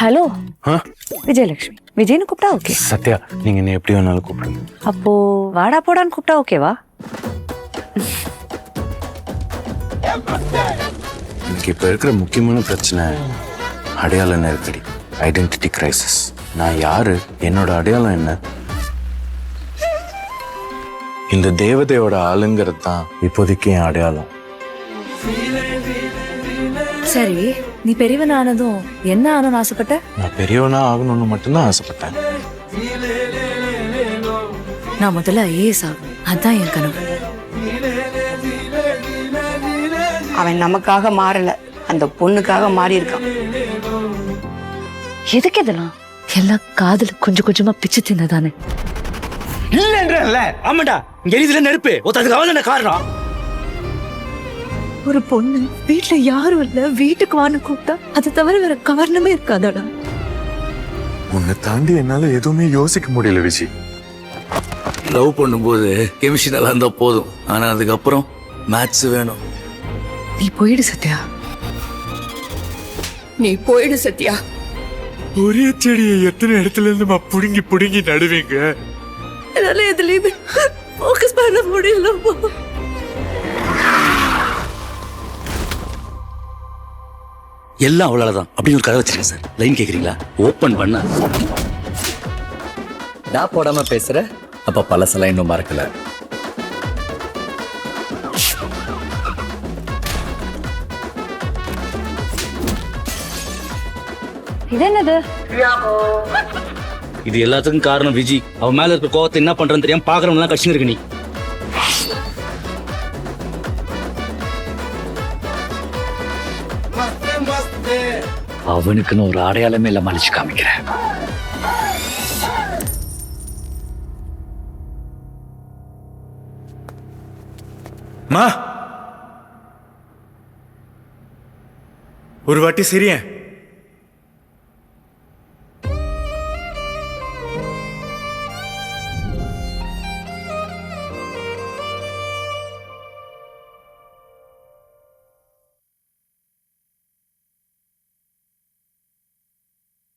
Hello ஆ விஜயலட்சுமி. விஜய்னு கூப்பிட்டா okay. Sathya, நீங்க என்ன எப்படி வேணாலும் கூப்பிடுங்க. அப்போ வாடா போடான்னு கூப்பிட்டா ஓகேவா? எனக்கு இப்ப இருக்கிற முக்கியமான பிரச்சனை அடையாள நெருக்கடி, ஐடென்டிட்டி கிரைசிஸ். நான் யாரு, என்னோட அடையாளம் என்ன? இந்த தேவதையோட ஆளுங்கிறது தான் இப்போதைக்கு என் அடையாளம். சரி, நீ பெரியவன் ஆனதும் என்ன ஆனோன்னு ஆசைப்பட்ட? நான் பெரியவனா ஆகணும்னு மட்டும்தான் ஆசைப்பட்டேன். நான் முதல்ல ஐஏஎஸ் ஆகணும், அதான் என் கனவு. அவன் நமக்காக மாறல, அந்த பொண்ணுக்காக மாறி இருக்கான். எதுக்கு இதெல்லாம்? எல்லாம் காதல கொஞ்சம் கொஞ்சமா பிச்சு தின்னதானே. இல்லன்றல ஆமாடா, இங்க எரியுதுல நெருப்பு, ஒருத்தருக்கு அவன் காரணம். ஒரு பொண்ணு வீட்டுல யாரும் இல்ல, வீட்டுக்கு வான்னு கூப்பிட்டா அதை தவிர வேற காரணமே இருக்காதாடா. உன்னை தாண்டி என்னால எதுவுமே யோசிக்க முடியல விஜி. லவ் பண்ணும்போது கெமிஸ்ட்ரி நல்லா இருந்தா போதும், ஆனா அதுக்கப்புறம் மேத்ஸ் வேணும். நீ போயிடு சத்யா, நீ போயிடு சத்யா. ஒரே செடியை எத்தனை இடத்துல இருந்து புடுங்கி புடுங்கி நடுவீங்க. என்னால எதுலயுமே ஃபோக்கஸ் பண்ண முடியல. எல்லாம் அவ்வளவுதான் அப்படின்னு ஒரு கதை வச்சிருக்கேன் சார். லைன் கேக்குறீங்களா? ஓபன் பண்ண நான் போடாம பேசுற, அப்ப பழசெல்லாம் இன்னும் மறக்கல. இது என்னது? இது எல்லாத்துக்கும் காரணம் விஜி. அவன் மேல இருக்க கோவத்தை என்ன பண்றேன்னு தெரியாம பாக்குறவங்க எல்லாம் கட்சி இருக்கு. நீ அவனுக்குன்னு ஒரு அடையாளமே இல்ல, மலிச்சு காமிக்கிறேன். மா ஒரு வாட்டி சிரியன்.